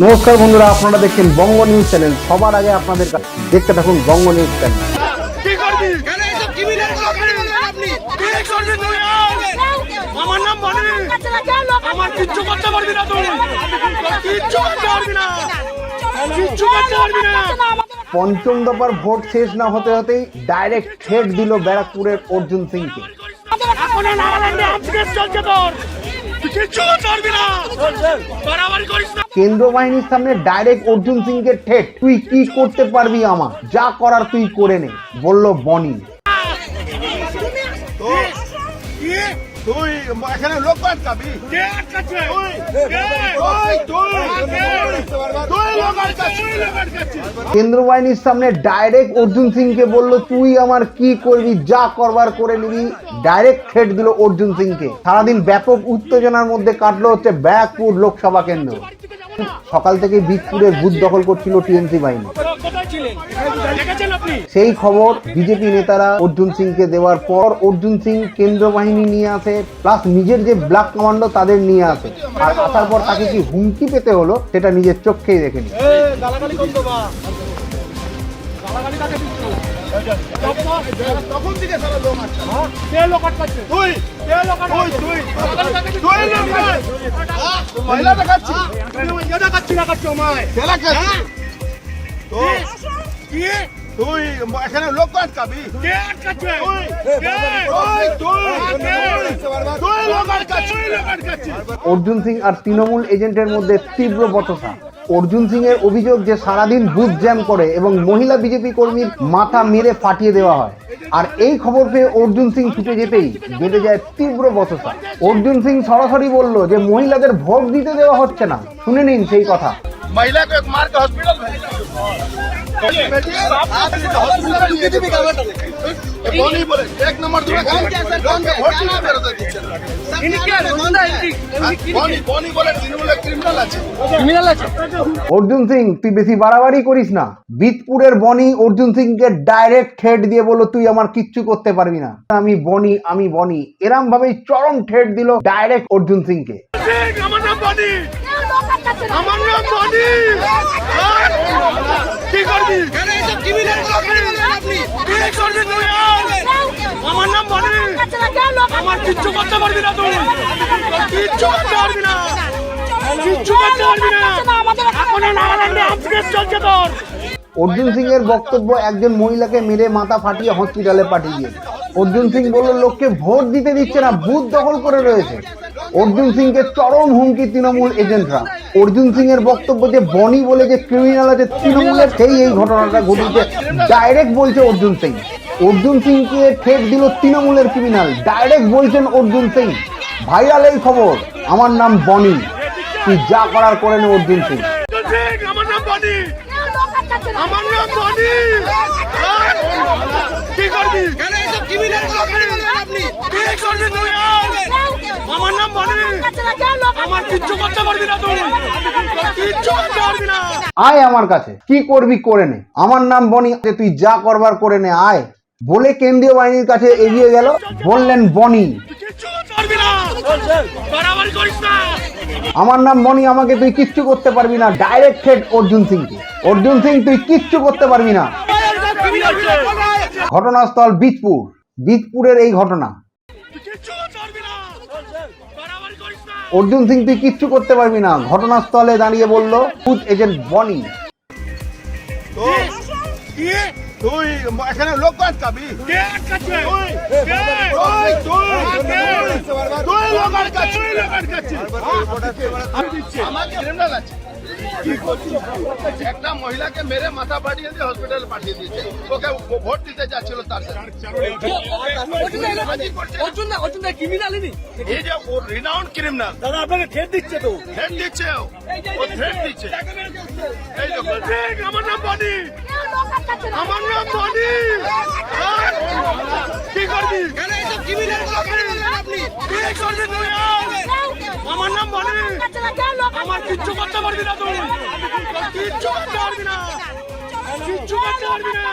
নমস্কার বন্ধুরা, আপনারা দেখছেন বঙ্গ নিউজ চ্যানেল। সবার আগে আপনাদের দেখতে থাকুন বঙ্গ নিউজ চ্যানেল। আমার নাম বনি, আমার কিচ্ছু করতে পারবি না, তুই কিচ্ছু করতে পারবি না, কিচ্ছু করতে পারবি না। পঞ্চম দফার ভোট শেষ না হতে হতেই ডাইরেক্ট থ্রেট দিল ব্যারাকপুরের অর্জুন সিংকে। কেন্দ্র বাহিনীর সামনে ডাইরেক্ট অর্জুন সিংকে থ্রেট, তুই কি করতে পারবি আমার, যা করার তুই করে নে, বলল বনি। তুই এখানে লোক আটকাবি, কেন্দ্র বাহিনীর সামনে ডাইরেক্ট অর্জুন সিংকে বলল তুই আমার কি করবি, যা করবার করে নিবি। ডাইরেক্ট থ্রেট দিল অর্জুন সিংকে। সারাদিন ব্যাপক উত্তেজনার মধ্যে কাটলো হচ্ছে ব্যারাকপুর লোকসভা কেন্দ্র। সকাল থেকে বীজপুরের বুথ দখল করছিল টিএমসি বাহিনী। সেই খবর বিজেপি নেতারা অর্জুন সিংকে দেওয়ার পর অর্জুন সিং কেন্দ্র বাহিনী নিয়ে আসে, প্লাস নিজের যে ব্ল্যাক কমান্ডো তাদের নিয়ে আসে। আর আসার পর তাকে কি হুমকি পেতে হলো সেটা নিজের চোখেই দেখেনি। তখন থেকে সারা লোক মহিলা দেখাচ্ছি, তুই এখানে লোক আটকাবি, অর্জুন সিং আর তৃণমূল এজেন্টের মধ্যে তীব্র বচসা। অর্জুন সিং এর অভিযোগ যে সারাদিন বুথ জ্যাম করে এবং মহিলা বিজেপি কর্মীর মাথা মেরে ফাটিয়ে দেওয়া হয়। আর এই খবর পেয়ে অর্জুন সিং ছুটে যেতেই বেঁধে যায় তীব্র বচসা। অর্জুন সিং সরাসরি বলল যে মহিলাদের ভোট দিতে দেওয়া হচ্ছে না। শুনে নিন সেই কথা। महिला को एक मार के हॉस्पिटल बोले एक नंबर অর্জুন সিং তুই বেশি বাড়াবাড়ি করিস না। বীজপুরের বনি অর্জুন সিংকে ডাইরেক্ট থ্রেট দিয়ে বলল তুই আমার কিচ্ছু করতে পারবি না, আমি বনি, আমি বনি। এরম ভাবেই চরম থ্রেট দিল ডাইরেক্ট অর্জুন সিংকে। আমার নাম বনি, আমার নাম বনি, কি করবি? আমার নাম বনি, আমার কিচ্ছু করতে পারবি না, তুই কিচ্ছু করতে পারবি না, কিচ্ছু করতে পারবি না। এখন নাগাল্যান্ডে আজকের চলছে তোর। অর্জুন সিং এর বক্তব্য একজন মহিলাকে মেরে মাথা ফাটিয়ে হসপিটালে পাঠিয়ে দিয়ে অর্জুন সিং বলল লোককে ভোট দিতে দিচ্ছে না, বুথ দখল করে রয়েছে। অর্জুন সিংকে চরম হুমকি তৃণমূল এজেন্টরা। অর্জুন সিং এর বক্তব্য যে বনি বলে যে ক্রিমিনাল আছে তৃণমূলের, সেই এই ঘটনাটা ঘটেছে ডাইরেক্ট বলছে অর্জুন সিং। অর্জুন সিংকে ঠেক দিল তৃণমূলের ক্রিমিনাল, ডাইরেক্ট বলছেন অর্জুন সিং। ভাইরাল এই খবর, আমার নাম বনি, তুই যা করার করে নে অর্জুন সিং। আমার নাম বনি, আমার নাম বনি, কি করবি? আমার নাম বনি, আমার কিচ্ছু করতে পারবি না, তুই কিচ্ছু করতে পারবি না। আয় আমার কাছে, কি করবি করে নে, আমার নাম বনি, তুই যা করবার করে নে, আয় বলে কেন্দ্রীয় বাহিনীর কাছে এগিয়ে গেল। বললেন বনি, আমার নাম বনি, আমাকে তুই কিচ্ছু করতে পারবি না। ডাইরেক্ট থ্রেট অর্জুন সিংকে। অর্জুন সিং তুই কিচ্ছু করতে পারবি না। ঘটনাস্থল বীজপুর। বীজপুরের এই ঘটনা। অর্জুন সিং তুই কিচ্ছু করতে পারবি না, ঘটনাস্থলে দাঁড়িয়ে বলল বুথ এজেন্ট বনি। তুই এখানে লোক আটকাবি, একটা মহিলাকে মেরে মাথা ফাটিয়ে দিয়ে হসপিটালে পাঠিয়ে দিয়েছে। ওকে ভোট দিতে যাচ্ছিল তার এই যে ও রিনাউন্ড ক্রিমিনাল। দাদা আপনাকে থ্রেট দিচ্ছে, তো থ্রেট দিচ্ছে, ও থ্রেট দিচ্ছে। এই দেখো, আমার নাম বনি, আমার নাম বনি, কি করবি? আমার নাম বনি, আমার কিচ্ছু করতে পারবি না, তুই কিচ্ছু করতে পারবি না, কিচ্ছু করতে পারবি না।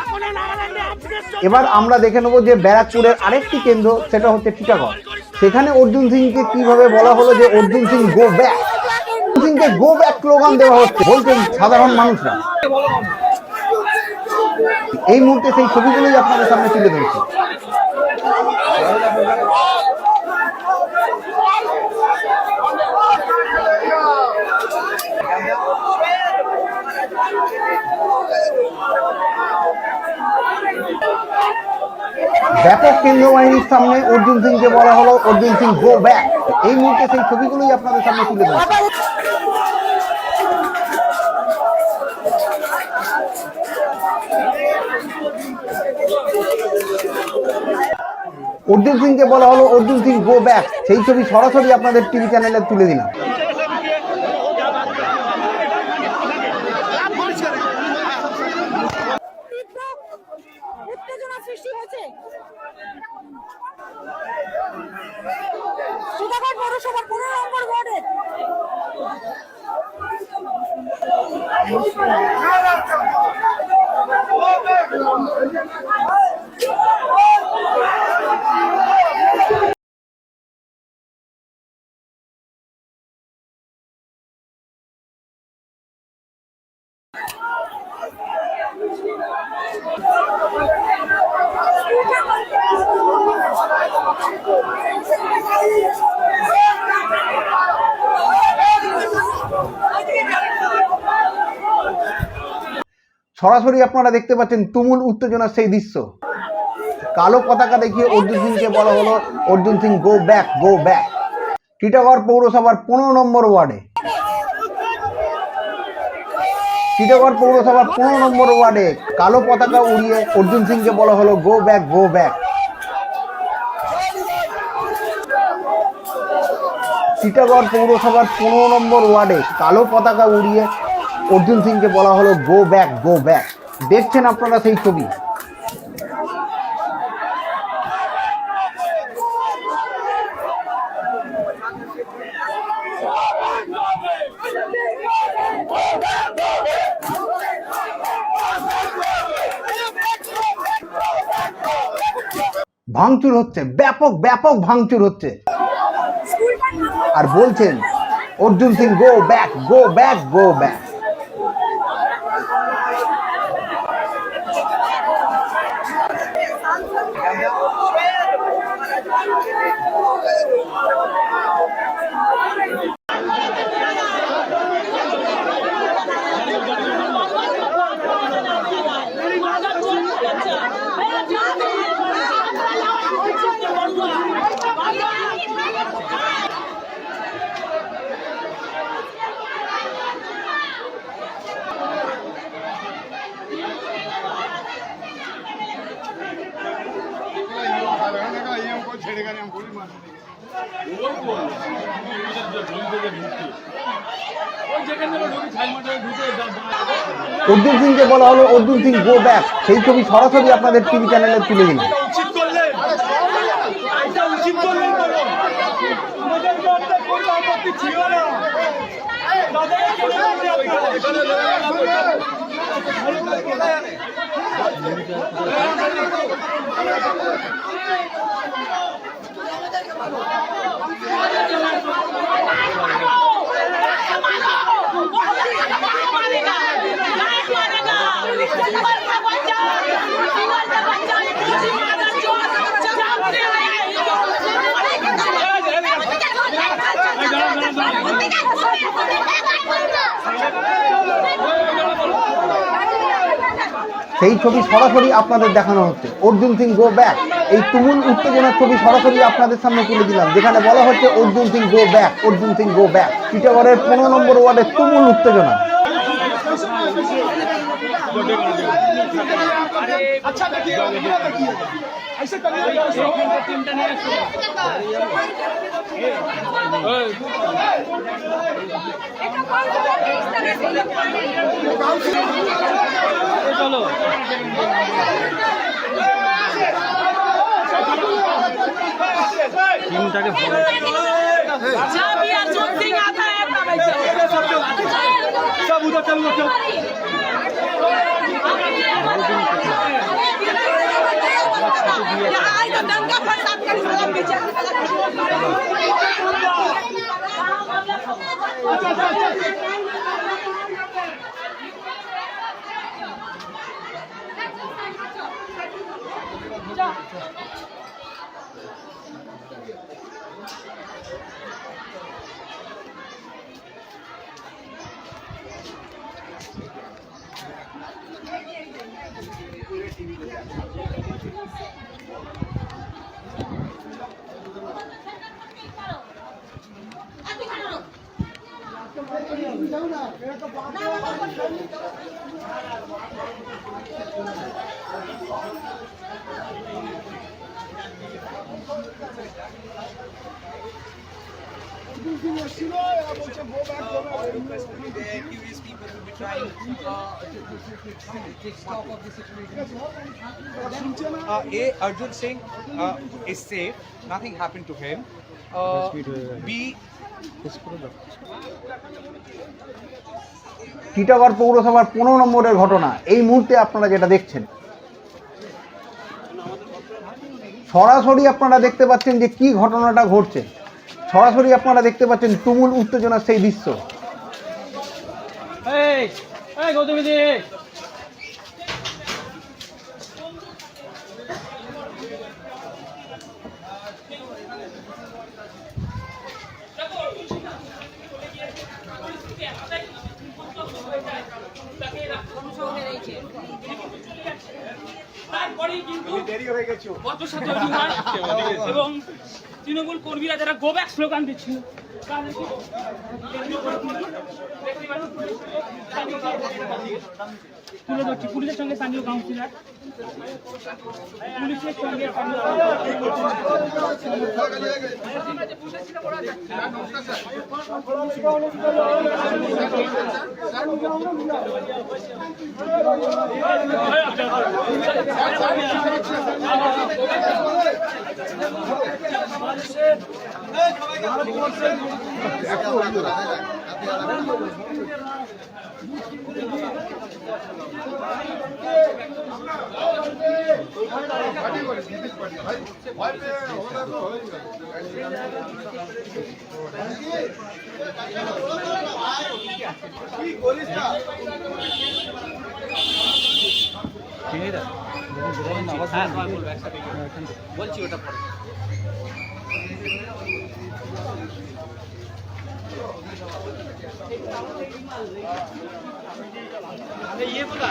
এখনো নাগাল্যান্ডে আর্মস কেস চলছে। এবার আমরা দেখে নেবো যে ব্যারাকপুরের আরেকটি কেন্দ্র, সেটা হচ্ছে টিটাগড়। সেখানে অর্জুন সিংকে কিভাবে বলা হলো যে অর্জুন সিং গো ব্যাক, অর্জুন সিংকে গো ব্যাক স্লোগান দেওয়া হচ্ছে, বলছেন সাধারণ মানুষরা। এই মুহূর্তে সেই ছবিগুলোই আপনাদের সামনে তুলে ধরছি। ব্যাপক কেন্দ্র বাহিনীর সামনে অর্জুন সিংকে বলা হলো অর্জুন সিং গো ব্যাক। এই মুহূর্তে সেই ছবিগুলোই আপনাদের সামনে তুলে ধরছি। অর্জুন সিংকে বলা হলো অর্জুন সিং গো ব্যাক, সেই ছবি সরাসরি আপনাদের টিভি চ্যানেলে তুলে দিলাম। উত্তেজনা সৃষ্টি হয়েছে টিটাগড় পৌরসভার 15 নম্বর ওয়ার্ডে। সরাসরি আপনারা দেখতে পাচ্ছেন তুমুল উত্তেজনার সেই দৃশ্য। কালো পতাকা দেখিয়ে অর্জুন সিংকে বলা হলো Arjun Singh go back, go back. Titagarh পৌরসভার 15 নম্বর ওয়ার্ডে, টিটাগড় পৌরসভার 15 নম্বর ওয়ার্ডে কালো পতাকা উড়িয়ে অর্জুন সিংকে বলা হলো go back, go back. Titagarh পৌরসভার 15 নম্বর ওয়ার্ডে কালো পতাকা উড়িয়ে অর্জুন সিংকে বলা হলো গো ব্যাক, গো ব্যাক। দেখছেন আপনারা সেই ছবি। ভাঙচুর হচ্ছে, ব্যাপক ব্যাপক ভাঙচুর হচ্ছে, আর বলছেন Arjun Singh go back, go back, গো ব্যাক। অর্জুন সিংকে বলা হলো অর্জুন সিং গো ব্যাক, সেই ছবি সরাসরি আপনাদের টিভি চ্যানেলে তুলে দিলাম। সেই ছবি সরাসরি আপনাদের দেখানো হচ্ছে অর্জুন সিং গো ব্যাক। এই তুমুল উত্তেজনার ছবি সরাসরি আপনাদের সামনে তুলে দিলাম, যেখানে বলা হচ্ছে Arjun Singh go back, Arjun Singh go back. টিটাগড়ের 15 নম্বর ওয়ার্ডে তুমুল উত্তেজনা। চলো टीमটাকে सब उधर चल लो, चल। यहाँ आई तो दंगा फसाद कर सब पीछे Arjun Singh is safe. Nothing happened to him. B. Titagarh পৌরসভার 15 নম্বরের ঘটনা এই মুহূর্তে আপনারা যেটা দেখছেন, সরাসরি আপনারা দেখতে পাচ্ছেন যে কি ঘটনাটা ঘটছে। সরাসরি আপনারা দেখতে পাচ্ছেন তুমুল উত্তেজনার সেই দৃশ্য। তারপরেই কিন্তু বচসা তৈরি হয় এবং তৃণমূল কর্মীরা যারা গো ব্যাক স্লোগান দিচ্ছিল তাদেরকে তুলে ধরছি। পুলিশের সঙ্গে স্থানীয় কাউন্সিলর, পুলিশের সঙ্গে বলছি ওটা পরে। ये बोला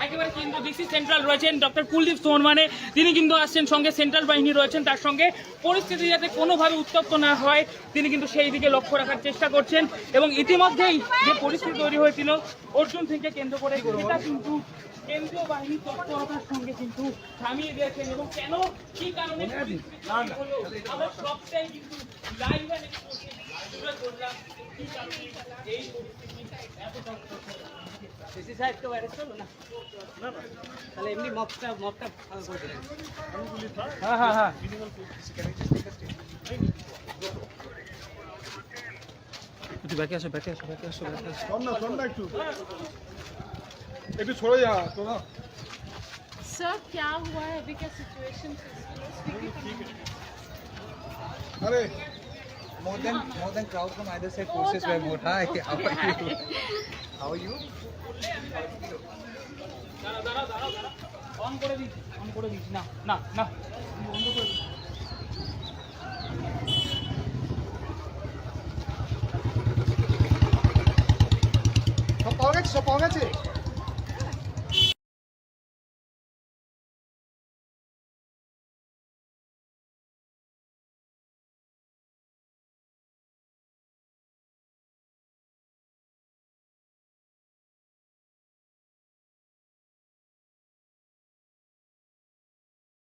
একেবারে কেন্দ্র ডিসি সেন্ট্রাল রয়েছেন ডক্টর কুলদীপ সোনমানে, তিনি কিন্তু আসছেন, সঙ্গে সেন্ট্রাল বাহিনী রয়েছেন, তার সঙ্গে পরিস্থিতি যাতে কোনোভাবে উত্তপ্ত না হয় তিনি কিন্তু সেই দিকে লক্ষ্য রাখার চেষ্টা করছেন। এবং ইতিমধ্যেই যে পরিস্থিতি তৈরি হয়েছিল অর্জুন সিংকে কেন্দ্র করে সেটা কিন্তু কেন্দ্রীয় বাহিনী তৎপরতার সঙ্গে কিন্তু থামিয়ে দিয়েছেন। এবং কেন কি কারণে আমরা সবটাই কিন্তু লাইভ তুলে ধরলাম কি কারণে এই পরিস্থিতি এতটা ডিসি সাহেব তো অ্যারেস্ট হলো না, তাহলে এমনি মপটা করে দিলেন। হ্যাঁ হ্যাঁ হ্যাঁ একটু ব্যাকে আসো ব্যাকে আসো ব্যাকে আসো ব্যাকে আসো। শোন না একটু সরে যা তোরা। सर क्या हुआ है अभी, क्या सिचुएशन? अरे More than crowd from either side, forces were more. Hi, how are you? How are you? দাঁড়া অন করে দিচ্ছি না না না বন্ধ করে দিচ্ছি। সব পাওয়া গেছে